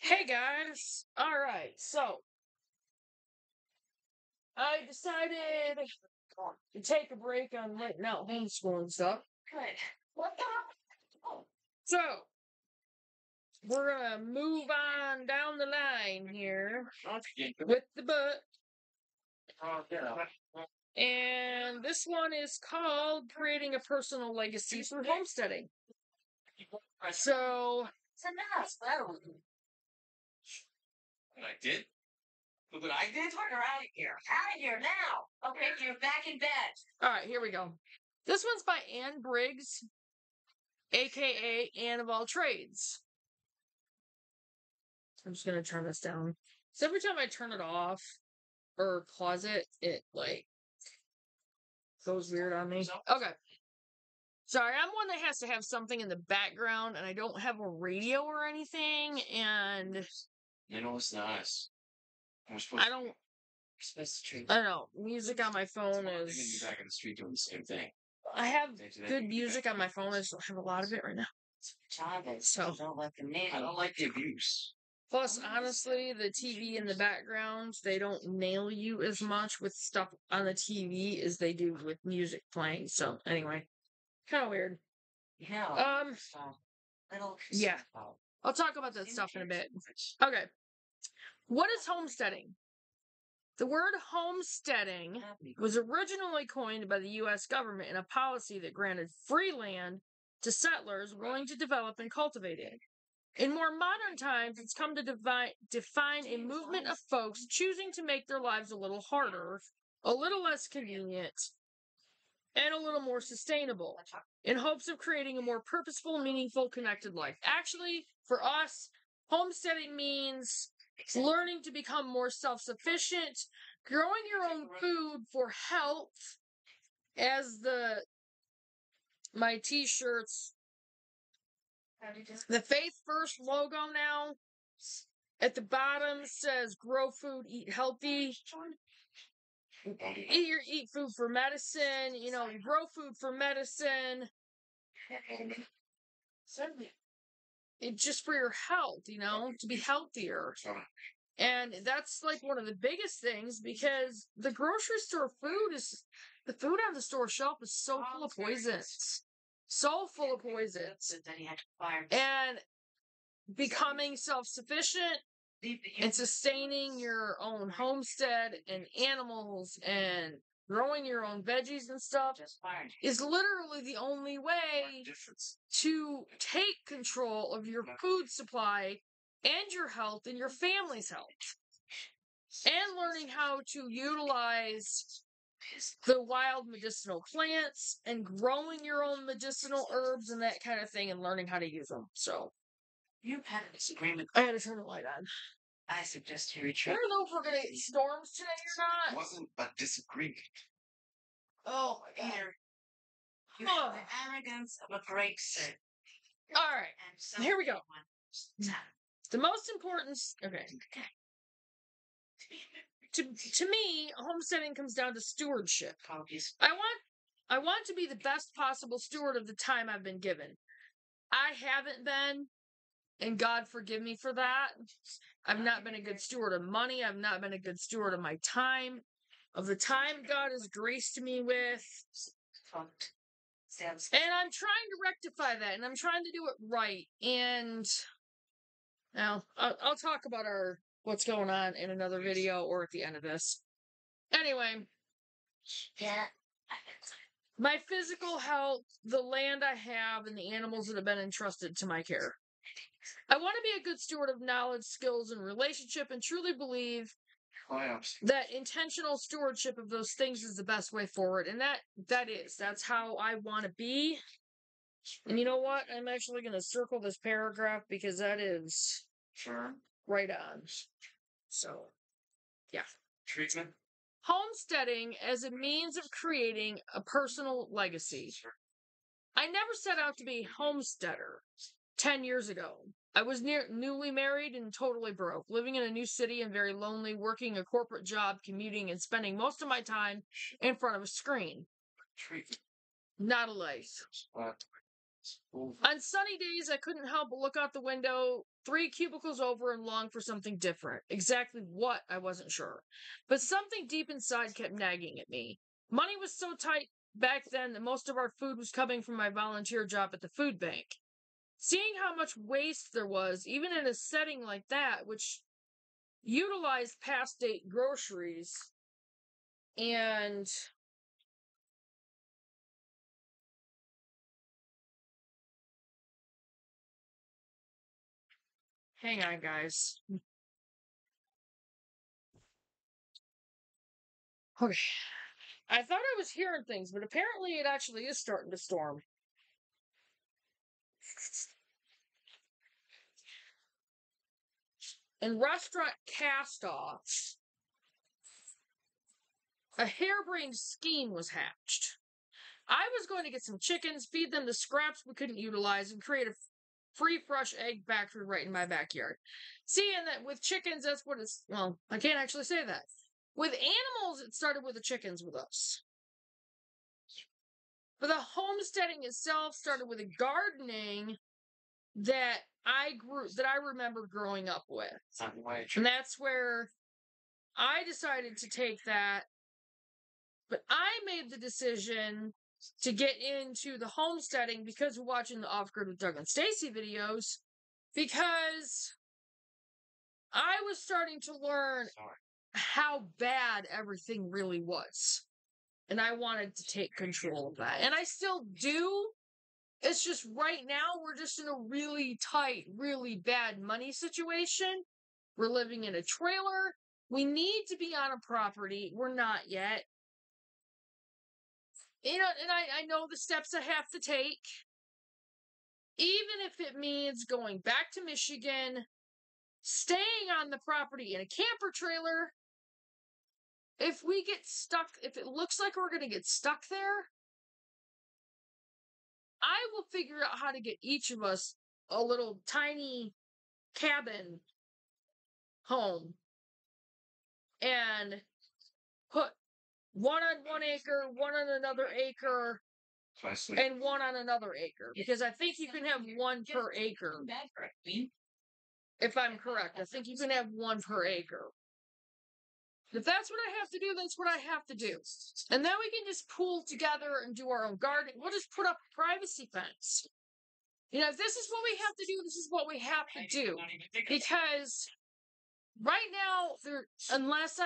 Hey guys! Alright, so I decided to take a break on letting out homeschooling stuff. Good. What the? Oh, So we're gonna move on down the line here with the book. And this one is called Creating a Personal Legacy Through Homesteading. So it's enough. What I did? Look what I did? Put her out of here. Out of here now. Okay, you're back in bed. alright, here we go. This one's by Anne Briggs, aka Anne of All Trades. I'm just gonna turn this down. So every time I turn it off or pause it, it like goes weird on me. Okay. Sorry, I'm one that has to have something in the background, and I don't have a radio or anything, and You know, it's nice. I don't know. Music on my phone They're gonna be is. back in the street doing the same thing. I have good music on my phone. I just don't have a lot of it right now. So. Don't let them in. I don't like the abuse. Plus, honestly, the TV in the background, they don't nail you as much with stuff on the TV as they do with music playing. So, anyway, kind of weird. Yeah. Little. Yeah. I'll talk about that stuff in a bit. Okay. What is homesteading? The word homesteading was originally coined by the U.S. government in a policy that granted free land to settlers willing to develop and cultivate it. In more modern times, it's come to define a movement of folks choosing to make their lives a little harder, a little less convenient, and a little more sustainable, in hopes of creating a more purposeful, meaningful, connected life. Actually, for us, homesteading means learning to become more self-sufficient, growing your own food for health, as my t-shirts, the Faith First logo now, at the bottom says grow food, eat healthy. Eat food for medicine, grow food for medicine. It's just for your health, to be healthier. And that's like one of the biggest things, because the grocery store the food on the store shelf is so full of poisons. So full of poisons. And becoming self-sufficient and sustaining your own homestead and animals and growing your own veggies and stuff is literally the only way to take control of your food supply and your health and your family's health. And learning how to utilize the wild medicinal plants and growing your own medicinal herbs and that kind of thing, and learning how to use them. So, You've had a disagreement. I had to turn the light on. I suggest you I retreat. don't know if we're going to get storms today or It not. wasn't a disagreement. Oh my god. You have the arrogance of a great sin. Alright, here we go. The most important. Okay. To me, homesteading comes down to stewardship. I want to be the best possible steward of the time I've been given. I haven't been, and God forgive me for that. I've not been a good steward of money. I've not been a good steward of my time, of the time God has graced me with. And I'm trying to rectify that, and I'm trying to do it right. And now I'll talk about what's going on in another video or at the end of this. Anyway, my physical health, the land I have, and the animals that have been entrusted to my care. I want to be a good steward of knowledge, skills, and relationship, and truly believe that intentional stewardship of those things is the best way forward. And that's how I want to be. And you know what? I'm actually going to circle this paragraph, because that is right on. So, yeah. Treatment? Homesteading as a means of creating a personal legacy. I never set out to be a homesteader 10 years ago. I was newly married and totally broke, living in a new city and very lonely, working a corporate job, commuting, and spending most of my time in front of a screen. Not a life. On sunny days, I couldn't help but look out the window 3 cubicles over and long for something different. Exactly what, I wasn't sure. But something deep inside kept nagging at me. Money was so tight back then that most of our food was coming from my volunteer job at the food bank. Seeing how much waste there was, even in a setting like that, which utilized past date groceries, and hang on, guys. Okay. I thought I was hearing things, but apparently it actually is starting to storm. In restaurant cast-offs, a harebrained scheme was hatched. I was going to get some chickens, feed them the scraps we couldn't utilize, and create a free fresh egg factory right in my backyard. See, and that with chickens, that's what it's, well, I can't actually say that. With animals, it started with the chickens with us. But the homesteading itself started with a gardening that I remember growing up with. And that's where I decided to take that. But I made the decision to get into the homesteading because of watching the Off-Grid with Doug and Stacy videos, because I was starting to learn how bad everything really was. And I wanted to take control of that. And I still do. It's just right now we're just in a really tight, really bad money situation. We're living in a trailer. We need to be on a property. We're not yet. You know, and I know the steps I have to take. Even if it means going back to Michigan, staying on the property in a camper trailer. If we get stuck, if it looks like we're going to get stuck there, I will figure out how to get each of us a little tiny cabin home and put one on 1 acre, one on another acre, and one on another acre. Because I think you can have one per acre. If I'm correct, I think you can have one per acre. If that's what I have to do, that's what I have to do. And then we can just pool together and do our own gardening. We'll just put up a privacy fence. You know, if this is what we have to do, this is what we have to do. Because right now, unless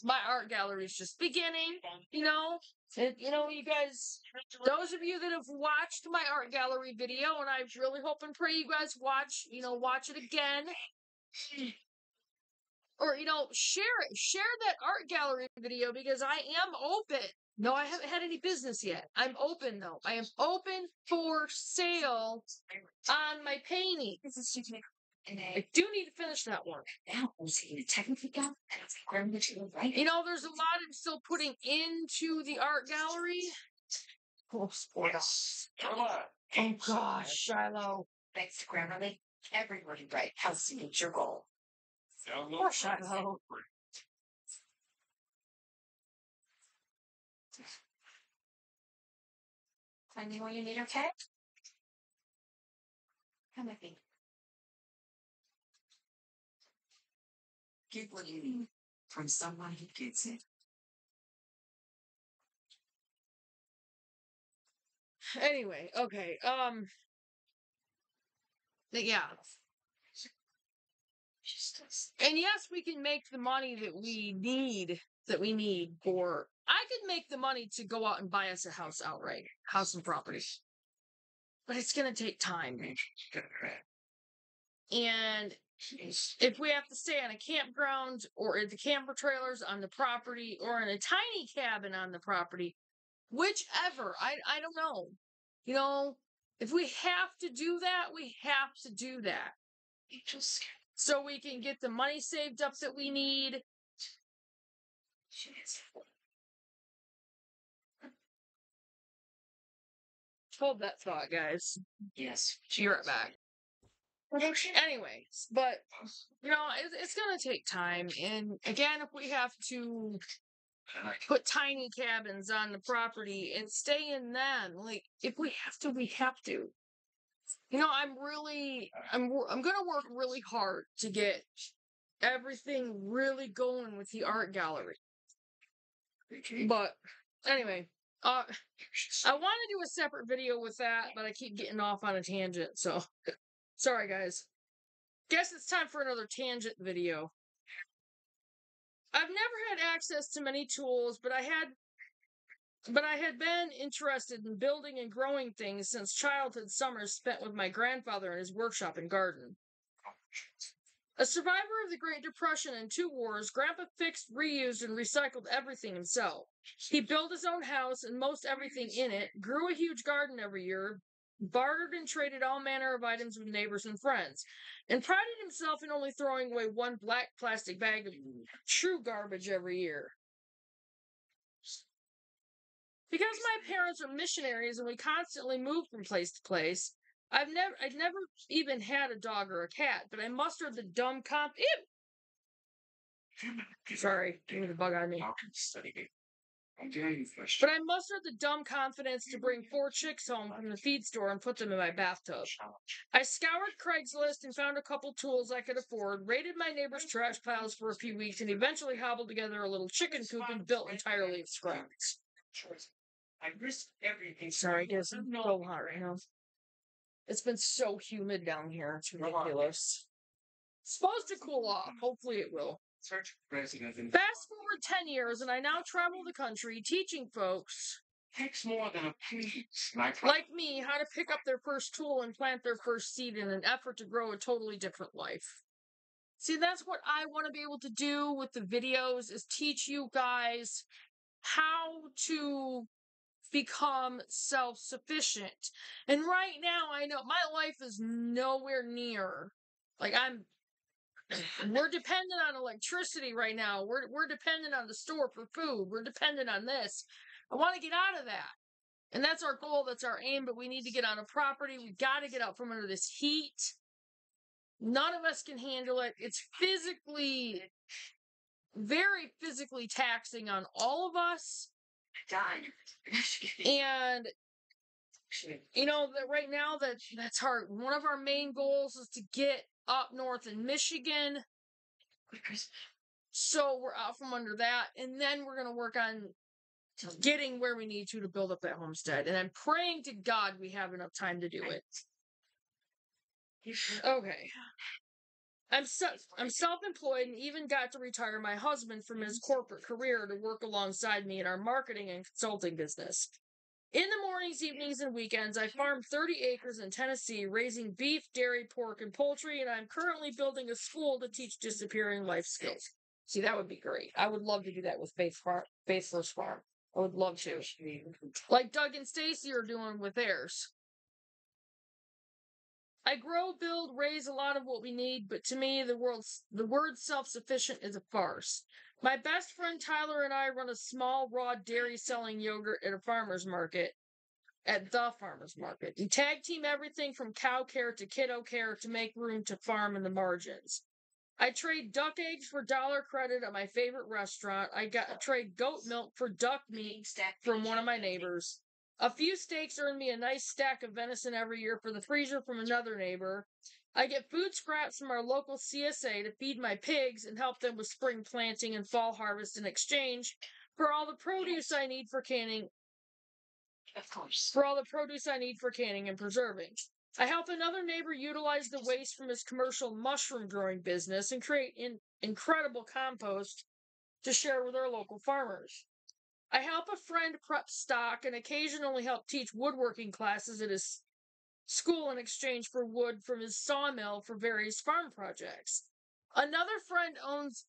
my art gallery is just beginning, you guys, those of you that have watched my art gallery video, and I really hope and pray you guys watch it again. Or, share it. Share that art gallery video, because I am open. No, I haven't had any business yet. I'm open, though. I am open for sale on my painting. I do need to finish that one. There's a lot I'm still putting into the art gallery. Oh, gosh, Shiloh. Thanks to Grammarly, everybody right helps to meet your goal. Poor Shiloh. Find me when you need, okay? Come with me. Get what you need from someone who gets it. Anyway, okay, yeah. And yes, we can make the money that we need for, I could make the money to go out and buy us a house outright, house and property. But it's going to take time. And if we have to stay on a campground or in the camper trailers on the property or in a tiny cabin on the property, whichever, I don't know. If we have to do that, we have to do that. So we can get the money saved up that we need. Hold that thought, guys. Yes. Be right back. Anyways, but, it's going to take time. And again, if we have to And I put tiny cabins on the property and stay in them. Like, if we have to, we have to. You know, I'm gonna work really hard to get everything really going with the art gallery. But anyway, I want to do a separate video with that, but I keep getting off on a tangent, so sorry guys. Guess it's time for another tangent video. I've never had access to many tools, but I had been interested in building and growing things since childhood summers spent with my grandfather in his workshop and garden. A survivor of the Great Depression and 2 wars, Grandpa fixed, reused, and recycled everything himself. He built his own house and most everything in it, grew a huge garden every year, bartered and traded all manner of items with neighbors and friends, and prided himself in only throwing away 1 black plastic bag of true garbage every year. Because my parents are missionaries and we constantly moved from place to place, I'd never even had a dog or a cat, but I mustered the dumb Sorry, give me the bug on me. But I mustered the dumb confidence to bring 4 chicks home from the feed store and put them in my bathtub. I scoured Craigslist and found a couple tools I could afford, raided my neighbor's trash piles for a few weeks, and eventually hobbled together a little chicken coop and built entirely of scraps. I risked everything. Sorry, guys, it's so hot right now. It's been so humid down here. It's ridiculous. It's supposed to cool off. Hopefully it will. Fast forward 10 years, and I now travel the country teaching folks Takes more than a please. like me how to pick up their first tool and plant their first seed in an effort to grow a totally different life. See, that's what I want to be able to do with the videos, is teach you guys how to become self-sufficient. And right now, I know my life is nowhere near, like, we're dependent on electricity right now. We're dependent on the store for food. We're dependent on this. I want to get out of that. And that's our goal, that's our aim, but we need to get on a property. We got to get out from under this heat. None of us can handle it. It's very physically taxing on all of us. And you know that right now that's hard. One of our main goals is to get up north in Michigan. So we're out from under that, and then we're going to work on getting where we need to build up that homestead. And I'm praying to God we have enough time to do it. Okay. I'm self-employed and even got to retire my husband from his corporate career to work alongside me in our marketing and consulting business. In the mornings, evenings, and weekends, I farm 30 acres in Tennessee, raising beef, dairy, pork, and poultry, and I'm currently building a school to teach disappearing life skills. See, that would be great. I would love to do that with Faithless Farm. I would love to. Like Doug and Stacy are doing with theirs. I grow, build, raise a lot of what we need, but to me, the word self-sufficient is a farce. My best friend Tyler and I run a small raw dairy selling yogurt at the farmer's market. We tag team everything from cow care to kiddo care to make room to farm in the margins. I trade duck eggs for dollar credit at my favorite restaurant. I trade goat milk for duck meat from one of my neighbors. A few steaks earn me a nice stack of venison every year for the freezer from another neighbor. I get food scraps from our local CSA to feed my pigs and help them with spring planting and fall harvest in exchange for all the produce I need for canning. Of course. For all the produce I need for canning and preserving. I help another neighbor utilize the waste from his commercial mushroom growing business and create incredible compost to share with our local farmers. I help a friend prep stock and occasionally help teach woodworking classes at his school in exchange for wood from his sawmill for various farm projects. Another friend owns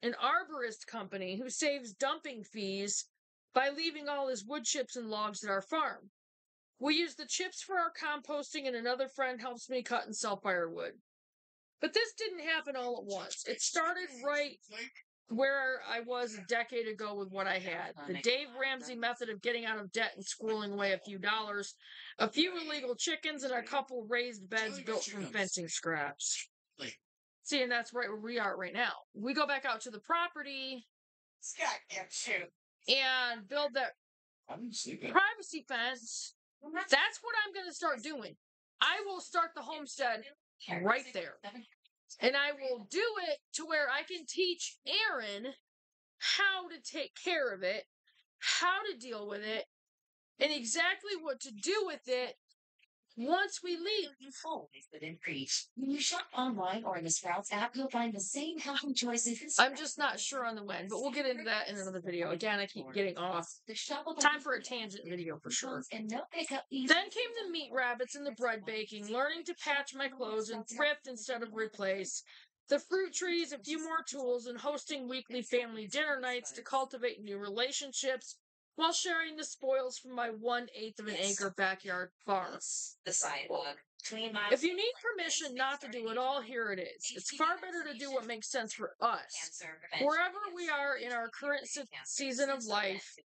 an arborist company who saves dumping fees by leaving all his wood chips and logs at our farm. We use the chips for our composting, and another friend helps me cut and sell firewood. But this didn't happen all at once. It started right where I was a decade ago with what I had. The Dave Ramsey method of getting out of debt and squirreling away a few dollars, a few illegal chickens, and a couple raised beds built from fencing scraps. See, and that's right where we are right now. We go back out to the property. Goddamn shit. and build that I'm sleeping. privacy fence, that's what I'm going to start doing. I will start the homestead right there. And I will do it to where I can teach Aaron how to take care of it, how to deal with it, and exactly what to do with it once we leave. When you shop online or in the Sprouts app, you'll find the same healthy choices. I'm just not sure on the when, but we'll get into that in another video. Again, I keep getting off. Time for a tangent video for sure. Then came the meat rabbits and the bread baking, learning to patch my clothes and thrift instead of replace, the fruit trees, a few more tools, and hosting weekly family dinner nights to cultivate new relationships while sharing the spoils from my 1/8 of an acre backyard farm. The sidewalk. If you need permission not to do it all, here it is. It's far better to do what makes sense for us, wherever we are in our current season of life,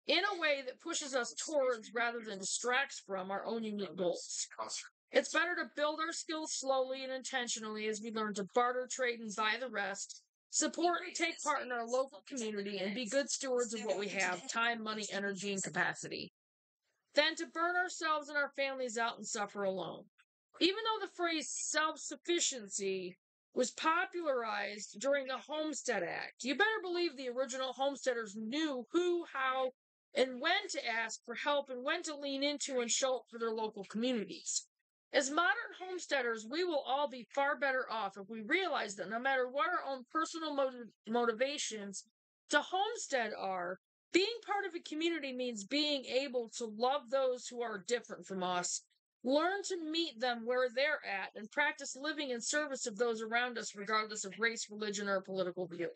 in a way that pushes us towards rather than distracts from our own unique goals. It's better to build our skills slowly and intentionally as we learn to barter, trade, and buy the rest, support and take part in our local community, and be good stewards of what we have, time, money, energy, and capacity, than to burn ourselves and our families out and suffer alone. Even though the phrase self-sufficiency was popularized during the Homestead Act, you better believe the original homesteaders knew who, how, and when to ask for help and when to lean into and show up for their local communities. As modern homesteaders, we will all be far better off if we realize that no matter what our own personal motivations to homestead are, being part of a community means being able to love those who are different from us, learn to meet them where they're at, and practice living in service of those around us regardless of race, religion, or political view.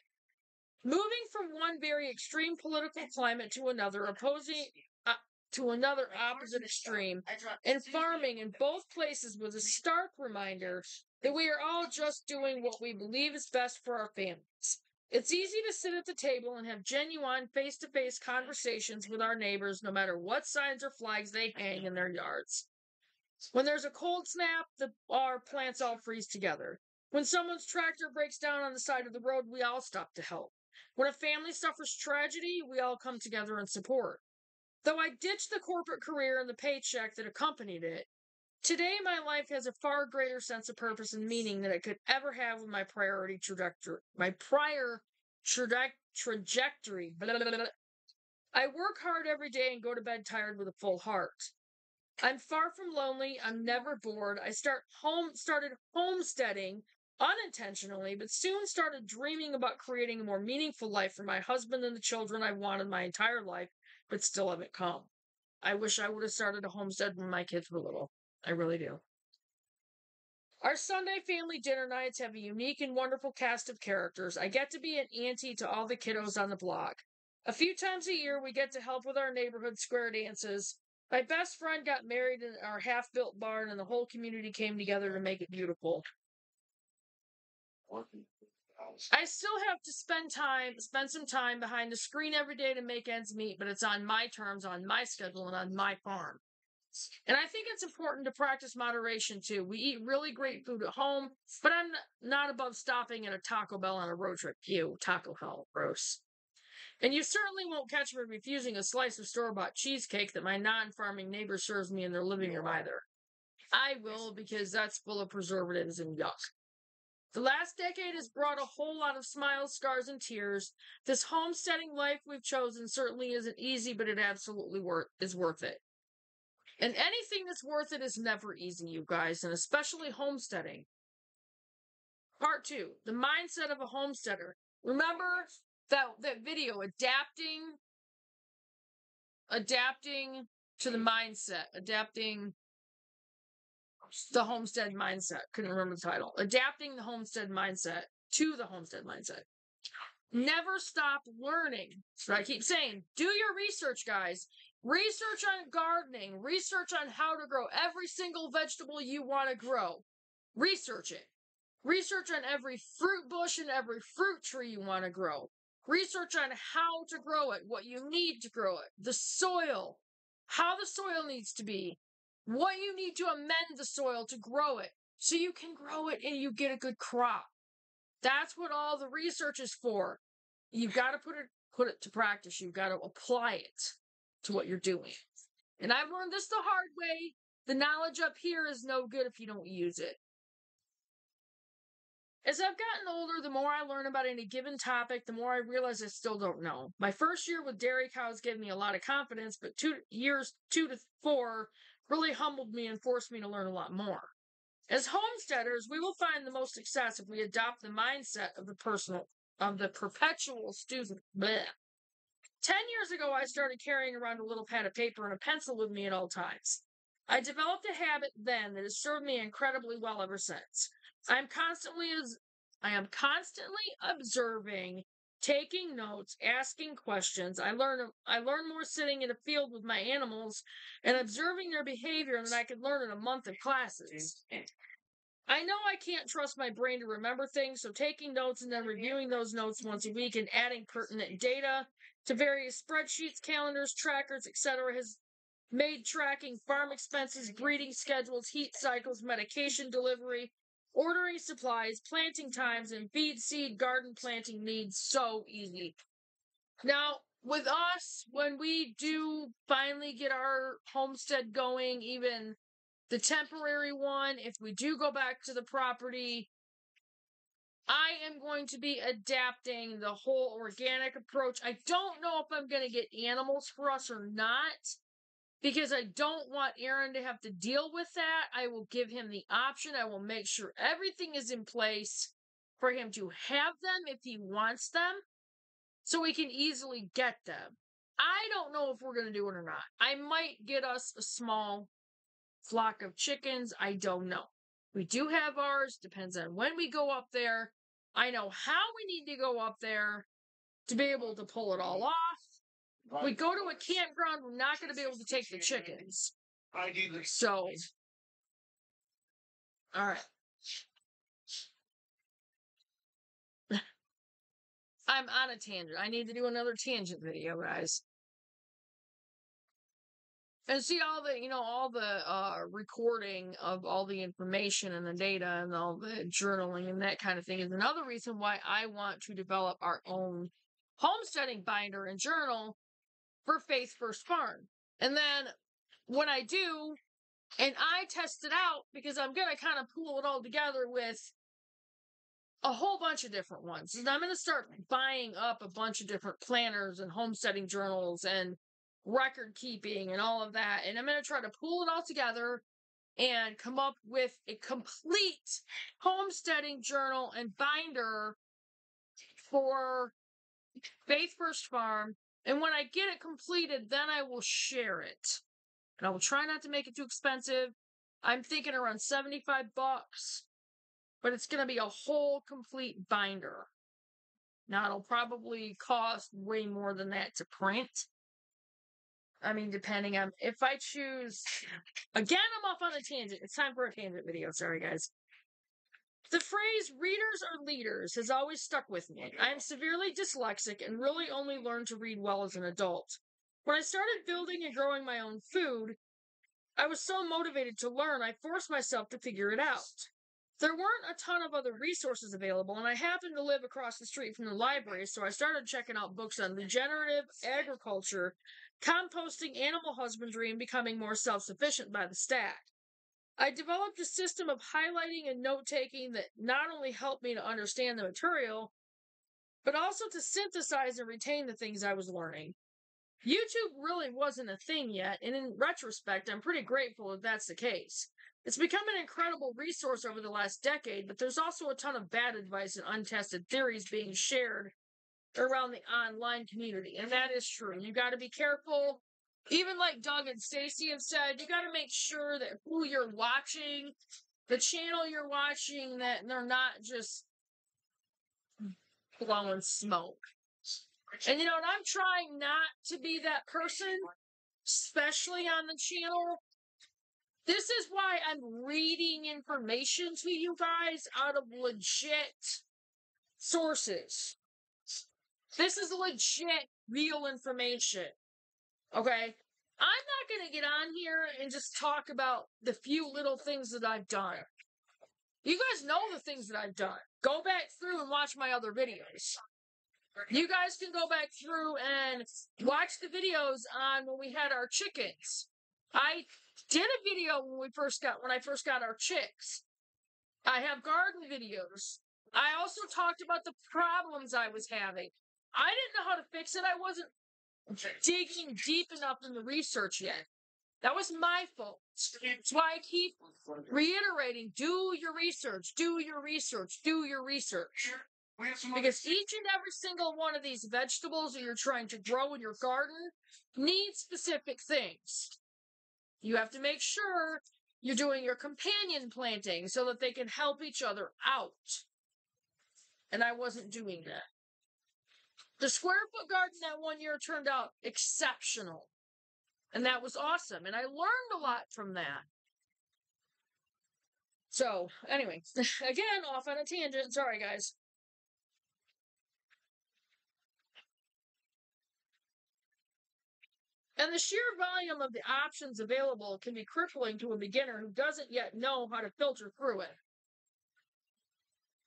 Moving from one very extreme political climate to another, opposite extreme, and farming in both places was a stark reminder that we are all just doing what we believe is best for our families. It's easy to sit at the table and have genuine face-to-face conversations with our neighbors no matter what signs or flags they hang in their yards. When there's a cold snap, our plants all freeze together. When someone's tractor breaks down on the side of the road, we all stop to help. When a family suffers tragedy, we all come together and support. Though I ditched the corporate career and the paycheck that accompanied it, today my life has a far greater sense of purpose and meaning than it could ever have with my prior trajectory. Blah, blah, blah. I work hard every day and go to bed tired with a full heart. I'm far from lonely. I'm never bored. I started homesteading unintentionally, but soon started dreaming about creating a more meaningful life for my husband and the children I've wanted my entire life, but still haven't come. I wish I would have started a homestead when my kids were little. I really do. Our Sunday family dinner nights have a unique and wonderful cast of characters. I get to be an auntie to all the kiddos on the block. A few times a year, we get to help with our neighborhood square dances. My best friend got married in our half-built barn, and the whole community came together to make it beautiful. I still have to spend some time behind the screen every day to make ends meet, but it's on my terms, on my schedule, and on my farm. And I think it's important to practice moderation too. We eat really great food at home, but I'm not above stopping at a Taco Bell on a road trip. Ew, Taco Bell, gross. And you certainly won't catch me refusing a slice of store-bought cheesecake that my non-farming neighbor serves me in their living room either. I will, because that's full of preservatives and yuck. The last decade has brought a whole lot of smiles, scars, and tears. This homesteading life we've chosen certainly isn't easy, but it absolutely is worth it. And anything that's worth it is never easy, you guys, and especially homesteading. Part 2, the mindset of a homesteader. Remember that video, adapting to the mindset, adapting the homestead mindset. Couldn't remember the title. Adapting the homestead mindset to the homestead mindset. Never stop learning. That's what I keep saying. Do your research, guys. Research on gardening. Research on how to grow every single vegetable you want to grow. Research it. Research on every fruit bush and every fruit tree you want to grow. Research on how to grow it, what you need to grow it, the soil, how the soil needs to be, what you need to amend the soil to grow it, so you can grow it and you get a good crop. That's what all the research is for. You've got to put it put it to practice. You've got to apply it to what you're doing. And I've learned this the hard way. The knowledge up here is no good if you don't use it. As I've gotten older, the more I learn about any given topic, the more I realize I still don't know. My first year with dairy cows gave me a lot of confidence, but 2 to 4 really humbled me and forced me to learn a lot more. As homesteaders, we will find the most success if we adopt the mindset of the perpetual student. Blech. 10 years ago, I started carrying around a little pad of paper and a pencil with me at all times. I developed a habit then that has served me incredibly well ever since. I am constantly observing, taking notes, asking questions. I learn more sitting in a field with my animals and observing their behavior than I could learn in a month of classes. I know I can't trust my brain to remember things, so taking notes and then reviewing those notes once a week and adding pertinent data to various spreadsheets, calendars, trackers, etc. has made tracking farm expenses, breeding schedules, heat cycles, medication delivery, ordering supplies, planting times, and feed, seed, garden planting needs so easy. Now, with us, when we do finally get our homestead going, even the temporary one, if we do go back to the property, I am going to be adapting the whole organic approach. I don't know if I'm going to get animals for us or not, because I don't want Aaron to have to deal with that. I will give him the option. I will make sure everything is in place for him to have them if he wants them, so we can easily get them. I don't know if we're going to do it or not. I might get us a small flock of chickens. I don't know. We do have ours. Depends on when we go up there. I know how we need to go up there to be able to pull it all off. We go to a campground, we're not going to be able to take the chickens. So, alright. I'm on a tangent. I need to do another tangent video, guys. And see all the recording of all the information and the data and all the journaling and that kind of thing is another reason why I want to develop our own homesteading binder and journal for Faith First Farm. And then when I do, and I test it out, because I'm going to kind of pool it all together with a whole bunch of different ones. And I'm going to start buying up a bunch of different planners and homesteading journals and record keeping and all of that. And I'm going to try to pool it all together and come up with a complete homesteading journal and binder for Faith First Farm. And when I get it completed, then I will share it. And I will try not to make it too expensive. I'm thinking around $75, but it's going to be a whole complete binder. Now, it'll probably cost way more than that to print. I mean, depending on if I choose. Again, I'm off on a tangent. It's time for a tangent video. Sorry, guys. The phrase readers are leaders has always stuck with me. I am severely dyslexic and really only learned to read well as an adult. When I started building and growing my own food, I was so motivated to learn, I forced myself to figure it out. There weren't a ton of other resources available, and I happened to live across the street from the library, so I started checking out books on regenerative agriculture, composting, animal husbandry, and becoming more self-sufficient by the stack. I developed a system of highlighting and note-taking that not only helped me to understand the material, but also to synthesize and retain the things I was learning. YouTube really wasn't a thing yet, and in retrospect, I'm pretty grateful that that's the case. It's become an incredible resource over the last decade, but there's also a ton of bad advice and untested theories being shared around the online community, and that is true. You got to be careful. Even like Doug and Stacy have said, you got to make sure that who you're watching, the channel you're watching, that they're not just blowing smoke. And and I'm trying not to be that person, especially on the channel. This is why I'm reading information to you guys out of legit sources. This is legit, real information. Okay? I'm not going to get on here and just talk about the few little things that I've done. You guys know the things that I've done. Go back through and watch my other videos. You guys can go back through and watch the videos on when we had our chickens. I did a video when I first got our chicks. I have garden videos. I also talked about the problems I was having. I didn't know how to fix it. I wasn't digging deep enough in the research yet. That was my fault. That's why I keep reiterating, do your research, do your research, do your research. Because each and every single one of these vegetables that you're trying to grow in your garden needs specific things. You have to make sure you're doing your companion planting so that they can help each other out. And I wasn't doing that. The square foot garden that one year turned out exceptional. And that was awesome. And I learned a lot from that. So, anyway, again, off on a tangent. Sorry, guys. And the sheer volume of the options available can be crippling to a beginner who doesn't yet know how to filter through it.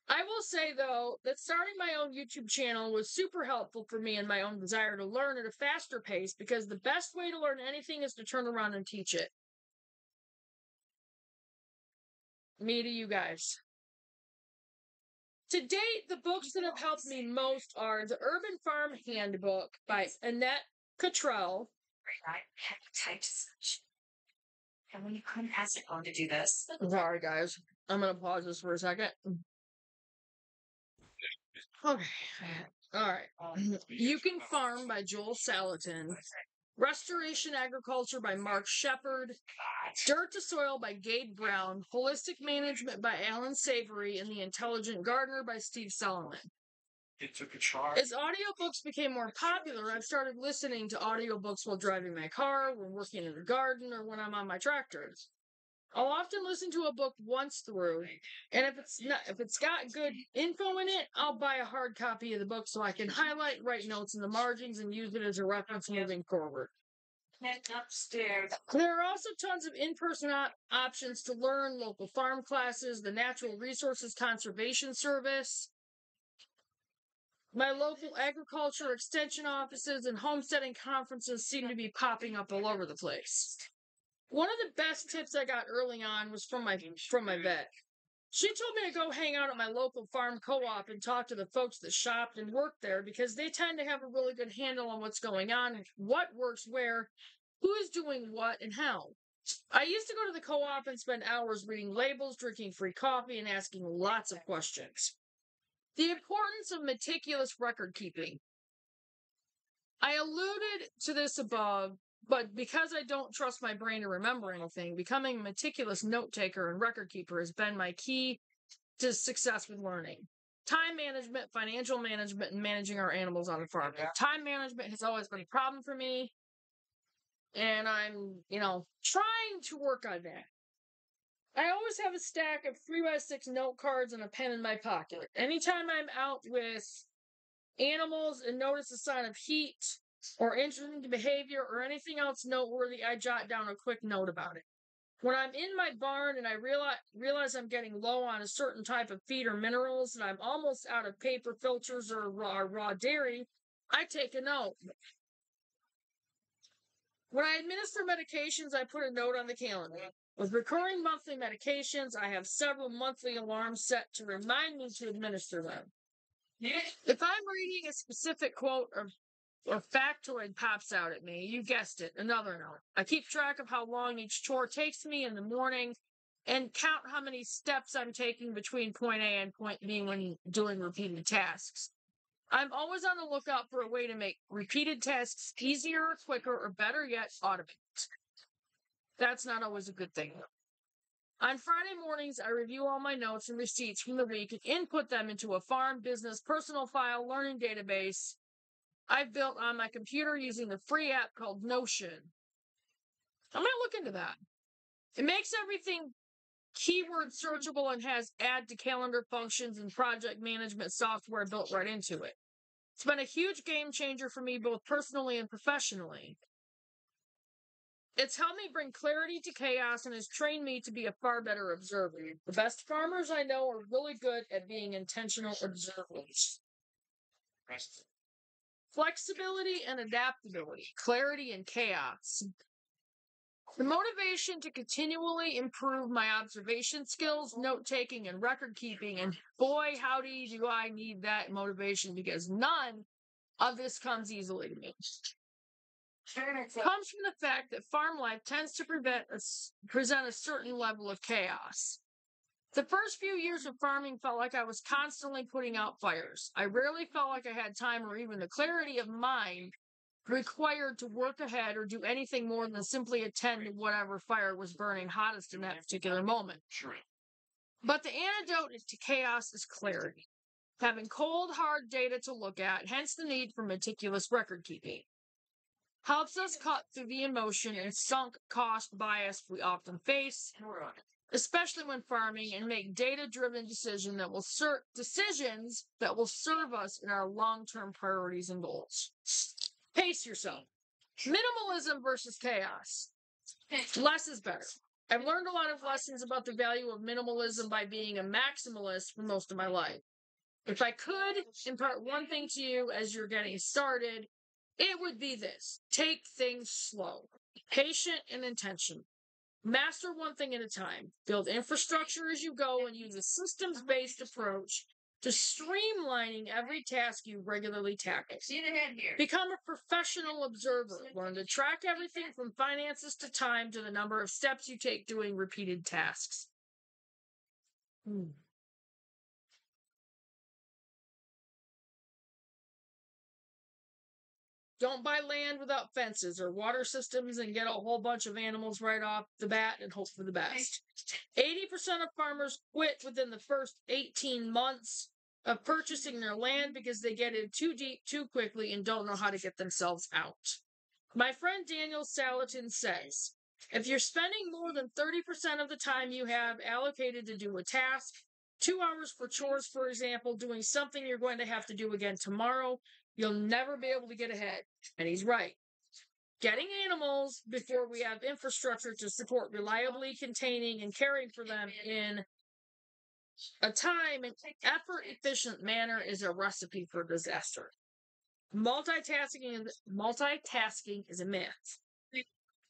I will say, though, that starting my own YouTube channel was super helpful for me in my own desire to learn at a faster pace, because the best way to learn anything is to turn around and teach it. Me to you guys. To date, the books that have helped me most are The Urban Farm Handbook by Annette Cottrell. I had to type such. And when you couldn't ask your phone to do this. Sorry, guys. I'm going to pause this for a second. Okay. All right. You Can Farm by Joel Salatin. Restoration Agriculture by Mark Shepard. Dirt to Soil by Gabe Brown. Holistic Management by Alan Savory. And The Intelligent Gardener by Steve Solomon. It took a charge. As audiobooks became more popular, I've started listening to audiobooks while driving my car, when working in the garden, or when I'm on my tractors. I'll often listen to a book once through, and if it's got good info in it, I'll buy a hard copy of the book so I can highlight, write notes in the margins, and use it as a reference moving forward. Upstairs. There are also tons of in-person options to learn: local farm classes, the Natural Resources Conservation Service. My local agriculture extension offices and homesteading conferences seem to be popping up all over the place. One of the best tips I got early on was from my vet. She told me to go hang out at my local farm co-op and talk to the folks that shopped and worked there, because they tend to have a really good handle on what's going on, what works where, who is doing what, and how. I used to go to the co-op and spend hours reading labels, drinking free coffee, and asking lots of questions. The importance of meticulous record keeping. I alluded to this above, but because I don't trust my brain to remember anything, becoming a meticulous note taker and record keeper has been my key to success with learning. Time management, financial management, and managing our animals on the farm. Time management has always been a problem for me, and I'm, trying to work on that. I always have a stack of 3x6 note cards and a pen in my pocket. Anytime I'm out with animals and notice a sign of heat or interesting behavior or anything else noteworthy, I jot down a quick note about it. When I'm in my barn and I realize I'm getting low on a certain type of feed or minerals and I'm almost out of paper filters or raw dairy, I take a note. When I administer medications, I put a note on the calendar. With recurring monthly medications, I have several monthly alarms set to remind me to administer them. If I'm reading a specific quote or factoid pops out at me, you guessed it, another note. I keep track of how long each chore takes me in the morning and count how many steps I'm taking between point A and point B when doing repeated tasks. I'm always on the lookout for a way to make repeated tasks easier, quicker, or better yet, automate. That's not always a good thing. On Friday mornings, I review all my notes and receipts from the week and input them into a farm, business, personal file, learning database I've built on my computer using the free app called Notion. I'm going to look into that. It makes everything keyword searchable and has add to calendar functions and project management software built right into it. It's been a huge game changer for me both personally and professionally. It's helped me bring clarity to chaos and has trained me to be a far better observer. The best farmers I know are really good at being intentional observers. flexibility and adaptability, clarity and chaos. The motivation to continually improve my observation skills, note-taking, and record-keeping, and boy, howdy, do I need that motivation, because none of this comes easily to me. Comes from the fact that farm life tends to present a certain level of chaos. The first few years of farming felt like I was constantly putting out fires. I rarely felt like I had time or even the clarity of mind required to work ahead or do anything more than simply attend to whatever fire was burning hottest in that particular moment. But the antidote to chaos is clarity. Having cold, hard data to look at, hence the need for meticulous record keeping, helps us cut through the emotion and sunk cost bias we often face, especially when farming, and make data-driven decisions that will serve us in our long-term priorities and goals. Pace yourself. Minimalism versus chaos. Less is better. I've learned a lot of lessons about the value of minimalism by being a maximalist for most of my life. If I could impart one thing to you as you're getting started, it would be this: take things slow, patient and intentional. Master one thing at a time. Build infrastructure as you go and use a systems-based approach to streamlining every task you regularly tackle. Become a professional observer. Learn to track everything from finances to time to the number of steps you take doing repeated tasks. Don't buy land without fences or water systems and get a whole bunch of animals right off the bat and hope for the best. 80% of farmers quit within the first 18 months of purchasing their land because they get in too deep too quickly and don't know how to get themselves out. My friend Daniel Salatin says, if you're spending more than 30% of the time you have allocated to do a task, 2 hours for chores, for example, doing something you're going to have to do again tomorrow, you'll never be able to get ahead. And he's right. Getting animals before we have infrastructure to support reliably containing and caring for them in a time and effort-efficient manner is a recipe for disaster. Multitasking is a myth.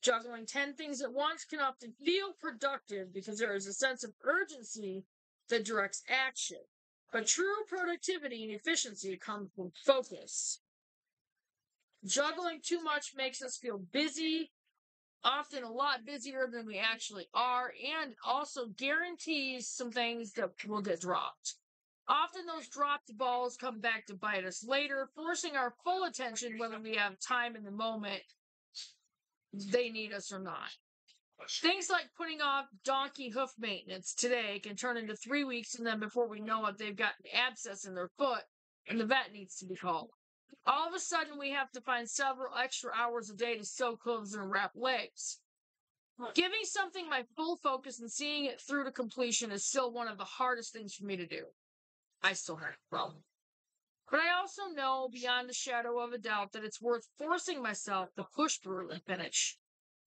Juggling 10 things at once can often feel productive because there is a sense of urgency that directs action. But true productivity and efficiency come from focus. Juggling too much makes us feel busy, often a lot busier than we actually are, and also guarantees some things that will get dropped. Often those dropped balls come back to bite us later, forcing our full attention whether we have time in the moment they need us or not. Things like putting off donkey hoof maintenance today can turn into 3 weeks, and then before we know it, they've got an abscess in their foot, and the vet needs to be called. All of a sudden, we have to find several extra hours a day to sew clothes and wrap legs. Giving something my full focus and seeing it through to completion is still one of the hardest things for me to do. I still have a problem. But I also know beyond a shadow of a doubt that it's worth forcing myself to push through and finish.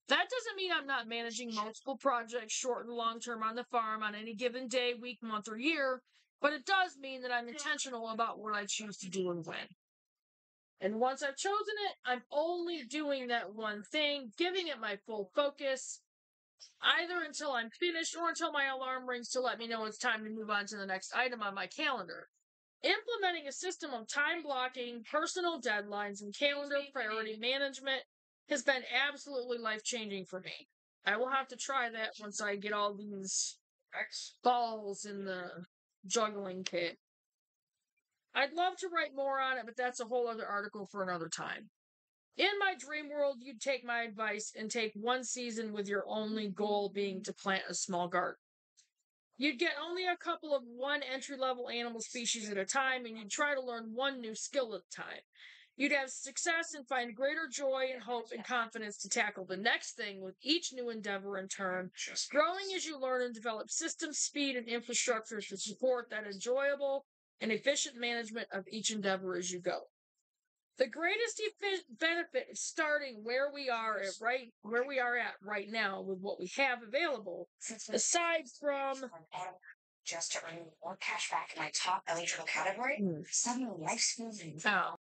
That doesn't mean I'm not managing multiple projects, short and long term, on the farm on any given day, week, month, or year, but it does mean that I'm intentional about what I choose to do and when. And once I've chosen it, I'm only doing that one thing, giving it my full focus, either until I'm finished or until my alarm rings to let me know it's time to move on to the next item on my calendar. Implementing a system of time blocking, personal deadlines, and calendar priority management has been absolutely life-changing for me. I will have to try that once I get all these balls in the juggling kit. I'd love to write more on it, but that's a whole other article for another time. In my dream world, you'd take my advice and take one season with your only goal being to plant a small garden. You'd get only a couple of one entry-level animal species at a time, and you'd try to learn one new skill at a time. You'd have success and find greater joy and hope and confidence to tackle the next thing with each new endeavor in turn, growing as you learn and develop systems, speed, and infrastructure to support that enjoyable and efficient management of each endeavor as you go. The greatest benefit of starting where we are at right now with what we have available, aside from just to earn more cash back in my top eligible category, suddenly life's moving. Oh.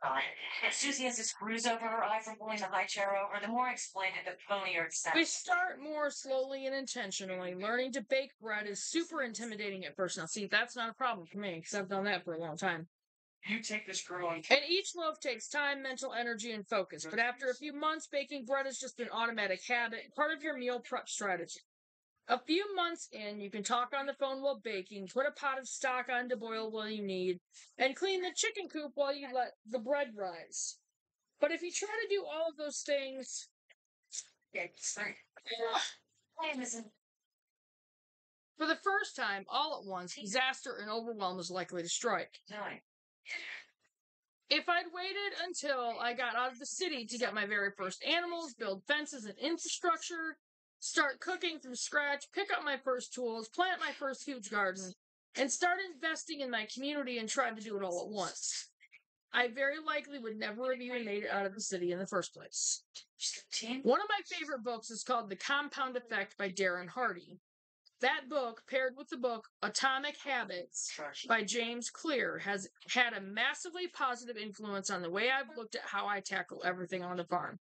And Susie has this bruise over her eye from pulling the high chair over. The more I explained it, the phonier it sounds. We start more slowly and intentionally. Learning to bake bread is super intimidating at first. Now, see, that's not a problem for me because I've done that for a long time. You take this girl on. And each loaf takes time, mental energy, and focus. But after a few months, baking bread is just an automatic habit, part of your meal prep strategy. A few months in, you can talk on the phone while baking, put a pot of stock on to boil while you need, and clean the chicken coop while you let the bread rise. But if you try to do all of those things, for the first time, all at once, disaster and overwhelm is likely to strike. If I'd waited until I got out of the city to get my very first animals, build fences and infrastructure, start cooking from scratch, pick up my first tools, plant my first huge garden, and start investing in my community and tried to do it all at once, I very likely would never have even made it out of the city in the first place. One of my favorite books is called The Compound Effect by Darren Hardy. That book, paired with the book Atomic Habits by James Clear, has had a massively positive influence on the way I've looked at how I tackle everything on the farm.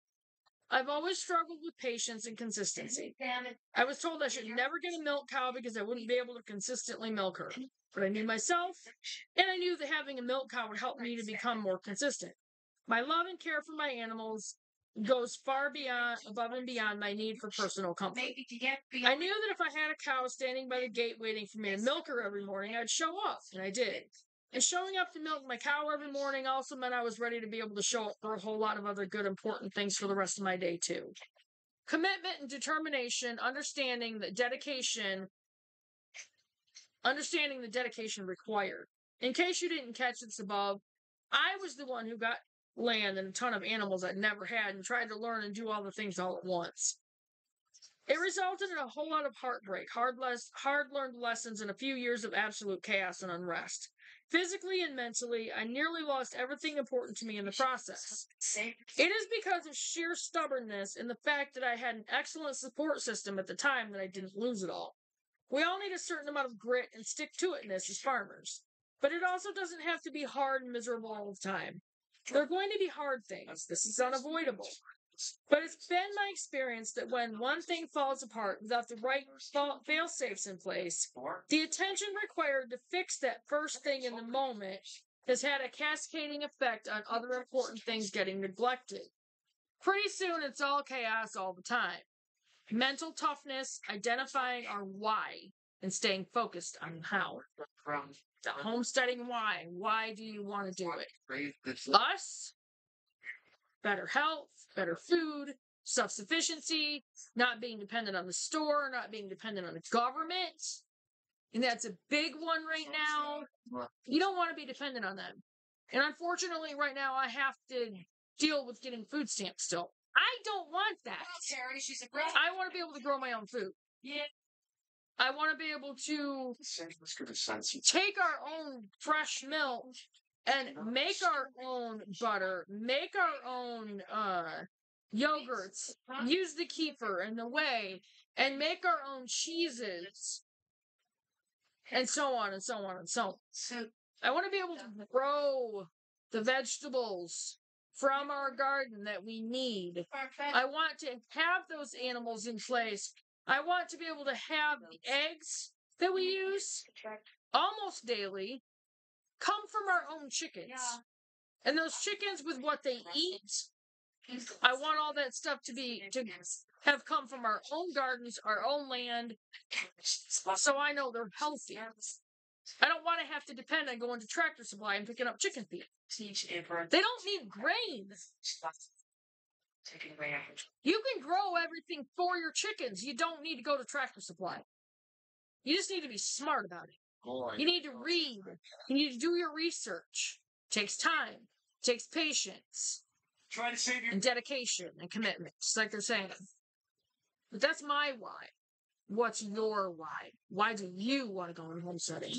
I've always struggled with patience and consistency. I was told I should never get a milk cow because I wouldn't be able to consistently milk her. But I knew myself, and I knew that having a milk cow would help me to become more consistent. My love and care for my animals goes far above and beyond my need for personal comfort. I knew that if I had a cow standing by the gate waiting for me to milk her every morning, I'd show up, and I did. And showing up to milk my cow every morning also meant I was ready to be able to show up for a whole lot of other good, important things for the rest of my day, too. Commitment and determination, understanding the dedication required. In case you didn't catch this above, I was the one who got land and a ton of animals I'd never had and tried to learn and do all the things all at once. It resulted in a whole lot of heartbreak, hard-learned lessons, and a few years of absolute chaos and unrest. Physically and mentally, I nearly lost everything important to me in the process. It is because of sheer stubbornness and the fact that I had an excellent support system at the time that I didn't lose it all. We all need a certain amount of grit and stick-to-itness as farmers, but it also doesn't have to be hard and miserable all the time. There are going to be hard things. This is unavoidable. But it's been my experience that when one thing falls apart without the right fail-safes in place, the attention required to fix that first thing in the moment has had a cascading effect on other important things getting neglected. Pretty soon, it's all chaos all the time. Mental toughness, identifying our why, and staying focused on how. The homesteading why. Why do you want to do it? Us? Better health, better food, self-sufficiency, not being dependent on the store, not being dependent on the government. And that's a big one right now. You don't want to be dependent on them. And unfortunately, right now, I have to deal with getting food stamps still. I don't want that. I want to be able to grow my own food. Yeah. I want to be able to take our own fresh milk and make our own butter, make our own yogurts, use the kefir and the whey, and make our own cheeses, and so on and so on and so on. So I want to be able to grow the vegetables from our garden that we need. I want to have those animals in place. I want to be able to have the eggs that we use almost daily come from our own chickens. And those chickens with what they eat, I want all that stuff to have come from our own gardens, our own land, so I know they're healthy. I don't want to have to depend on going to Tractor Supply and picking up chicken feed. They don't need grain. You can grow everything for your chickens. You don't need to go to Tractor Supply. You just need to be smart about it. You need to read. You need to do your research. It takes time. It takes patience. And dedication and commitment, just like they're saying. But that's my why. What's your why? Why do you want to go in homesteading?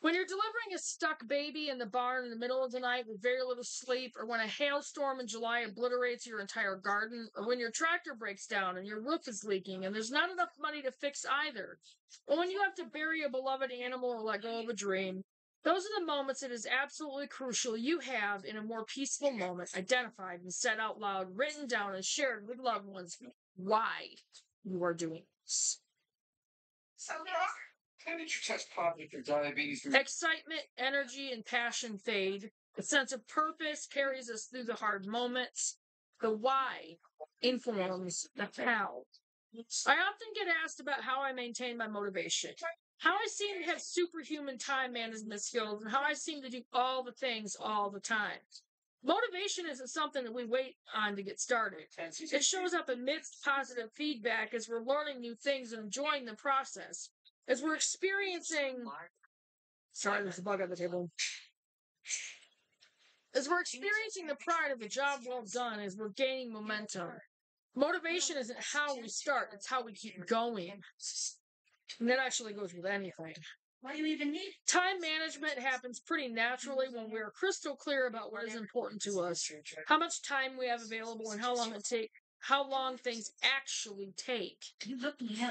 When you're delivering a stuck baby in the barn in the middle of the night with very little sleep, or when a hailstorm in July obliterates your entire garden, or when your tractor breaks down and your roof is leaking and there's not enough money to fix either, or when you have to bury a beloved animal or let go of a dream, Those are the moments it is absolutely crucial you have in a more peaceful moment, identified and said out loud, written down and shared with loved ones why you are doing this. So, how did you test positive for diabetes? Excitement, energy, and passion fade. A sense of purpose carries us through the hard moments. The why informs the how. I often get asked about how I maintain my motivation, how I seem to have superhuman time management skills, and how I seem to do all the things all the time. Motivation isn't something that we wait on to get started. It shows up amidst positive feedback as we're learning new things and enjoying the process. As we're experiencing... Sorry, there's a bug on the table. As we're experiencing the pride of the job well done, as we're gaining momentum. Motivation isn't how we start, it's how we keep going. And that actually goes with anything. What do you even need? Time management happens pretty naturally when we're crystal clear about what is important to us, how much time we have available, and how long things actually take.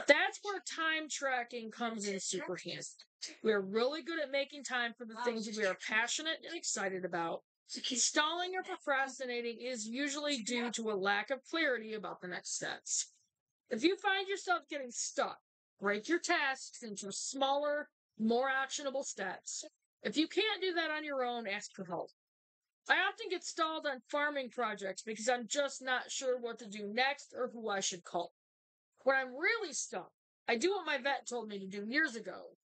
That's where time tracking comes in super handy. We're really good at making time for the things we are passionate and excited about. Stalling or procrastinating is usually due to a lack of clarity about the next steps. If you find yourself getting stuck, break your tasks into smaller, more actionable steps. If you can't do that on your own, ask for help. I often get stalled on farming projects because I'm just not sure what to do next or who I should call. When I'm really stuck, I do what my vet told me to do years ago.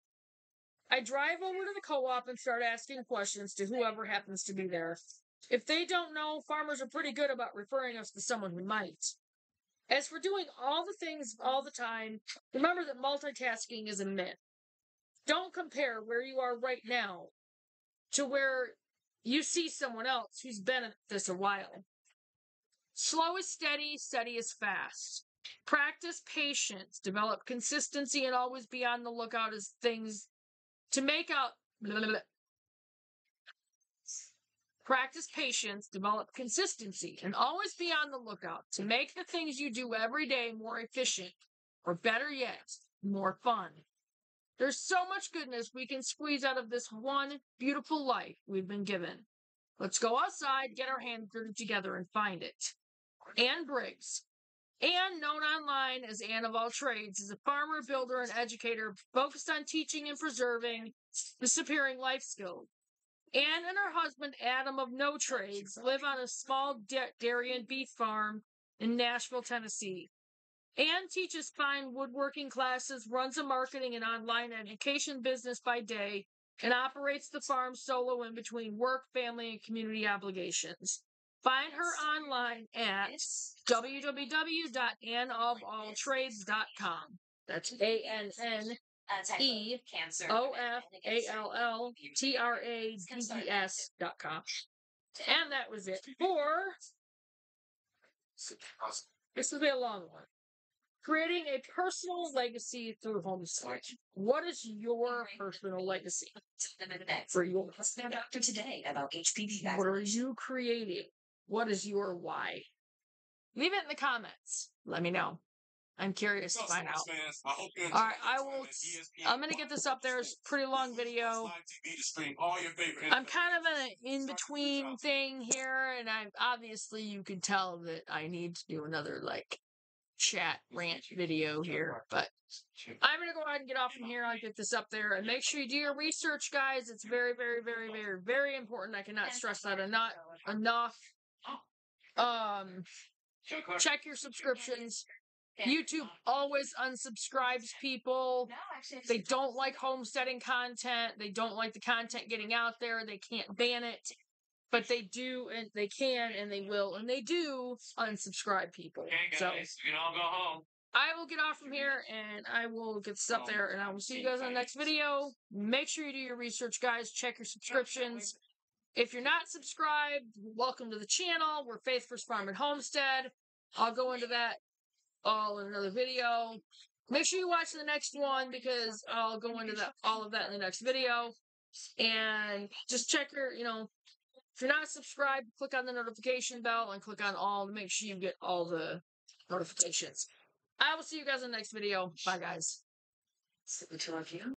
I drive over to the co-op and start asking questions to whoever happens to be there. If they don't know, farmers are pretty good about referring us to someone who might. As for doing all the things all the time, remember that multitasking is a myth. Don't compare where you are right now to where you see someone else who's been at this a while. Slow is steady, steady is fast. Practice patience, develop consistency, and always be on the lookout as things to make out. Practice patience, develop consistency, and always be on the lookout to make the things you do every day more efficient, or better yet, more fun. There's so much goodness we can squeeze out of this one beautiful life we've been given. Let's go outside, get our hands dirty together, and find it. Anne Briggs. Anne, known online as Anne of all trades, is a farmer, builder, and educator focused on teaching and preserving disappearing life skills. Anne and her husband, Adam of no trades, live on a small dairy and beef farm in Nashville, Tennessee. Anne teaches fine woodworking classes, runs a marketing and online education business by day, and operates the farm solo in between work, family, and community obligations. Find her online at www.anneofalltrades.com. That's ANNEOFALLTRADES.com. And that was it for... This will be a long one. Creating a personal legacy through homesteading. What is your personal legacy for your Doctor today about HPV. What are you creating? What is your why? Leave it in the comments. Let me know. I'm curious to find out. Alright, I'm going to get this up there. It's a pretty long video. I'm kind of in an in-between thing here, and obviously you can tell that I need to do another, chat rant video here, but I'm going to go ahead and get off from here. I'll get this up there, and make sure you do your research, guys. It's very, very, very, very, very important. I cannot stress that enough. Check your subscriptions. YouTube always unsubscribes people. They don't like homesteading content. They don't like the content getting out there. They can't ban it. But they do, and they can, and they will, and they do unsubscribe people. So, you can all go home. I will get off from here, and I will get this up there, and I will see you guys in the next video. Make sure you do your research, guys. Check your subscriptions. If you're not subscribed, welcome to the channel. We're Faith First Farm and Homestead. I'll go into that all in another video. Make sure you watch the next one, because I'll go into all of that in the next video. And just check your, if you're not subscribed, click on the notification bell and click on all to make sure you get all the notifications. I will see you guys in the next video. Bye, guys. The two of you.